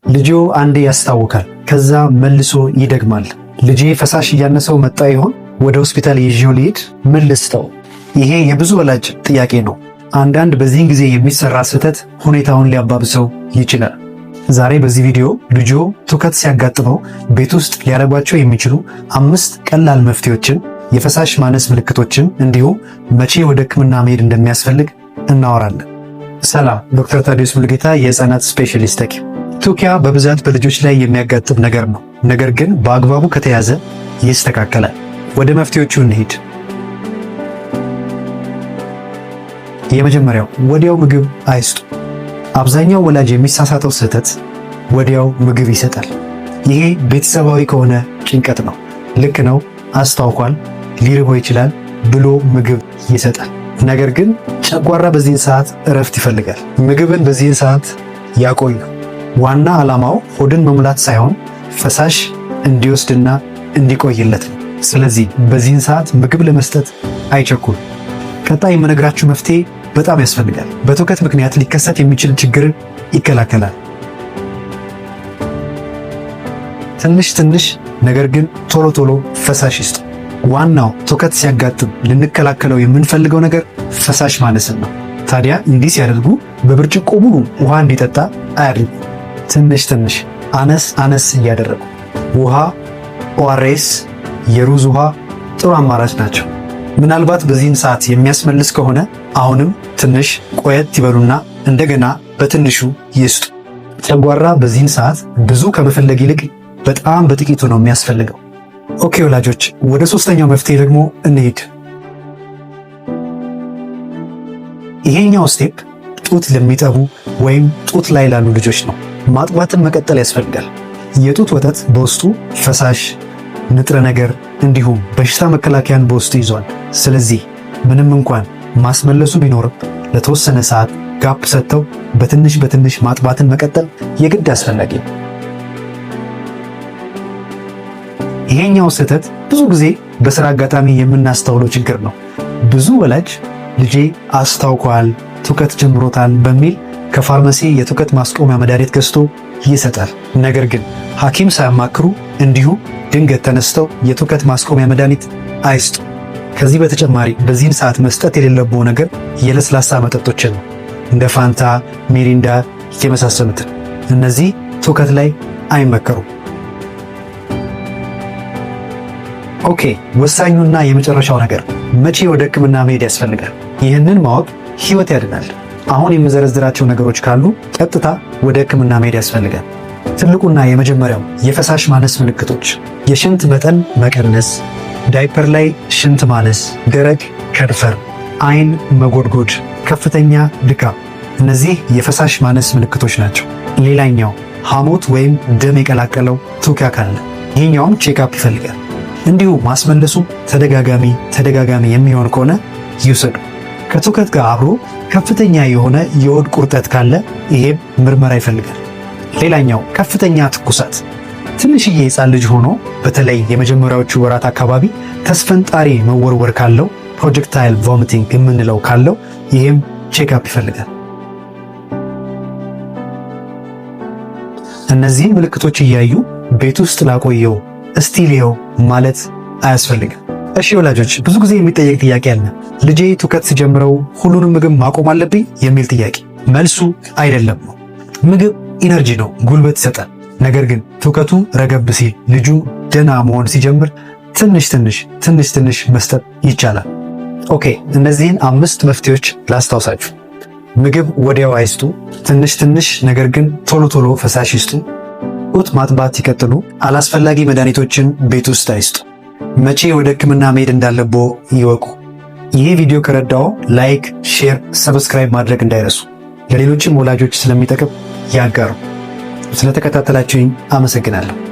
ልጆ አንዴ ያስታውካል፣ ከዛ መልሶ ይደግማል። ልጄ ፈሳሽ እያነሰው መጣ ይሆን? ወደ ሆስፒታል ይዤው ልሂድ? ምን ልስጠው? ይሄ የብዙ ወላጅ ጥያቄ ነው። አንዳንድ በዚህን ጊዜ የሚሰራ ስህተት ሁኔታውን ሊያባብሰው ይችላል። ዛሬ በዚህ ቪዲዮ ልጆ ትውከት ሲያጋጥመው ቤት ውስጥ ሊያደርጓቸው የሚችሉ 5 ቀላል መፍትሄዎችን፣ የፈሳሽ ማነስ ምልክቶችን እንዲሁም መቼ ወደ ሕክምና መሄድ እንደሚያስፈልግ እናወራለን። ሰላም፣ ዶክተር ታዲዮስ ሙሉጌታ የህፃናት ስፔሻሊስት ሐኪም። ትውኪያ በብዛት በልጆች ላይ የሚያጋጥም ነገር ነው። ነገር ግን በአግባቡ ከተያዘ ይስተካከላል። ወደ መፍትሄዎቹ እንሂድ። የመጀመሪያው ወዲያው ምግብ አይስጡ። አብዛኛው ወላጅ የሚሳሳተው ስህተት ወዲያው ምግብ ይሰጣል። ይሄ ቤተሰባዊ ከሆነ ጭንቀት ነው። ልክ ነው፣ አስታውኳል፣ ሊርቦ ይችላል ብሎ ምግብ ይሰጣል። ነገር ግን ጨጓራ በዚህን ሰዓት እረፍት ይፈልጋል። ምግብን በዚህን ሰዓት ያቆዩ። ዋና ዓላማው ሆድን መሙላት ሳይሆን ፈሳሽ እንዲወስድና እንዲቆይለት ነው። ስለዚህ በዚህን ሰዓት ምግብ ለመስጠት አይቸኩል። ቀጣይ የምነግራችሁ መፍትሄ በጣም ያስፈልጋል። በትውከት ምክንያት ሊከሰት የሚችል ችግርን ይከላከላል። ትንሽ ነገር ግን ቶሎ ቶሎ ፈሳሽ ይስጡ። ዋናው ትውከት ሲያጋጥም ልንከላከለው የምንፈልገው ነገር ፈሳሽ ማነስን ነው። ታዲያ እንዲህ ሲያደርጉ በብርጭቆ ሙሉ ውሃ እንዲጠጣ አያድርጉ። ትንሽ አነስ እያደረጉ ውሃ፣ ኦአርኤስ፣ የሩዝ ውሃ ጥሩ አማራጭ ናቸው። ምናልባት በዚህን ሰዓት የሚያስመልስ ከሆነ አሁንም ትንሽ ቆየት ይበሉና እንደገና በትንሹ ይስጡ። ጨጓራ በዚህን ሰዓት ብዙ ከመፈለግ ይልቅ በጣም በጥቂቱ ነው የሚያስፈልገው። ኦኬ ወላጆች፣ ወደ ሶስተኛው መፍትሄ ደግሞ እንሂድ። ይሄኛው ስቴፕ ጡት ለሚጠቡ ወይም ጡት ላይ ላሉ ልጆች ነው። ማጥባትን መቀጠል ያስፈልጋል። የጡት ወተት በውስጡ ፈሳሽ፣ ንጥረ ነገር እንዲሁም በሽታ መከላከያን በውስጡ ይዟል። ስለዚህ ምንም እንኳን ማስመለሱ ቢኖርም ለተወሰነ ሰዓት ጋፕ ሰጥተው በትንሽ ማጥባትን መቀጠል የግድ አስፈላጊ ነው። ይሄኛው ስህተት ብዙ ጊዜ በሥራ አጋጣሚ የምናስተውለው ችግር ነው። ብዙ ወላጅ ልጄ አስታውኳል፣ ትውከት ጀምሮታል በሚል ከፋርማሲ የትውከት ማስቆሚያ መድኃኒት ገዝቶ ይሰጣል። ነገር ግን ሐኪም ሳያማክሩ እንዲሁ ድንገት ተነስተው የትውከት ማስቆሚያ መድኃኒት አይስጡ። ከዚህ በተጨማሪ በዚህን ሰዓት መስጠት የሌለብዎ ነገር የለስላሳ መጠጦችን ነው፣ እንደ ፋንታ፣ ሚሪንዳ የመሳሰሉትን። እነዚህ ትውከት ላይ አይመከሩም። ኦኬ፣ ወሳኙና የመጨረሻው ነገር መቼ ወደ ሕክምና መሄድ ያስፈልጋል? ይህንን ማወቅ ሕይወት ያድናል። አሁን የምዘረዝራቸው ነገሮች ካሉ ቀጥታ ወደ ሕክምና መሄድ ያስፈልጋል። ትልቁና የመጀመሪያው የፈሳሽ ማነስ ምልክቶች፣ የሽንት መጠን መቀነስ፣ ዳይፐር ላይ ሽንት ማነስ፣ ደረቅ ከንፈር፣ አይን መጎድጎድ፣ ከፍተኛ ድካም። እነዚህ የፈሳሽ ማነስ ምልክቶች ናቸው። ሌላኛው ሐሞት ወይም ደም የቀላቀለው ትውኪያ ካለ ይህኛውም ቼክአፕ ይፈልጋል። እንዲሁ ማስመለሱ ተደጋጋሚ የሚሆን ከሆነ ይውሰዱ። ከትውከት ጋር አብሮ ከፍተኛ የሆነ የሆድ ቁርጠት ካለ ይሄም ምርመራ ይፈልጋል። ሌላኛው ከፍተኛ ትኩሳት፣ ትንሽዬ ሕፃን ልጅ ሆኖ በተለይ የመጀመሪያዎቹ ወራት አካባቢ ተስፈንጣሪ መወርወር ካለው፣ ፕሮጀክታይል ቮሚቲንግ የምንለው ካለው ይሄም ቼክአፕ ይፈልጋል። እነዚህን ምልክቶች እያዩ ቤት ውስጥ ላቆየው እስቲሊየው ማለት አያስፈልግም። እሺ ወላጆች፣ ብዙ ጊዜ የሚጠየቅ ጥያቄ አለ። ልጄ ትውከት ሲጀምረው ሁሉንም ምግብ ማቆም አለብኝ የሚል ጥያቄ። መልሱ አይደለም ነው። ምግብ ኢነርጂ ነው፣ ጉልበት ይሰጣል። ነገር ግን ትውከቱ ረገብ ሲል ልጁ ደህና መሆን ሲጀምር ትንሽ መስጠት ይቻላል። ኦኬ፣ እነዚህን 5 መፍትሄዎች ላስታውሳችሁ። ምግብ ወዲያው አይስጡ። ትንሽ ነገር ግን ቶሎ ፈሳሽ ይስጡ። ጡት ማጥባት ይቀጥሉ። አላስፈላጊ መድኃኒቶችን ቤት ውስጥ አይስጡ። መቼ ወደ ሕክምና መሄድ እንዳለብዎ ይወቁ። ይህ ቪዲዮ ከረዳው ላይክ፣ ሼር፣ ሰብስክራይብ ማድረግ እንዳይረሱ። ለሌሎችም ወላጆች ስለሚጠቅም ያጋሩ። ስለተከታተላችሁኝ አመሰግናለሁ።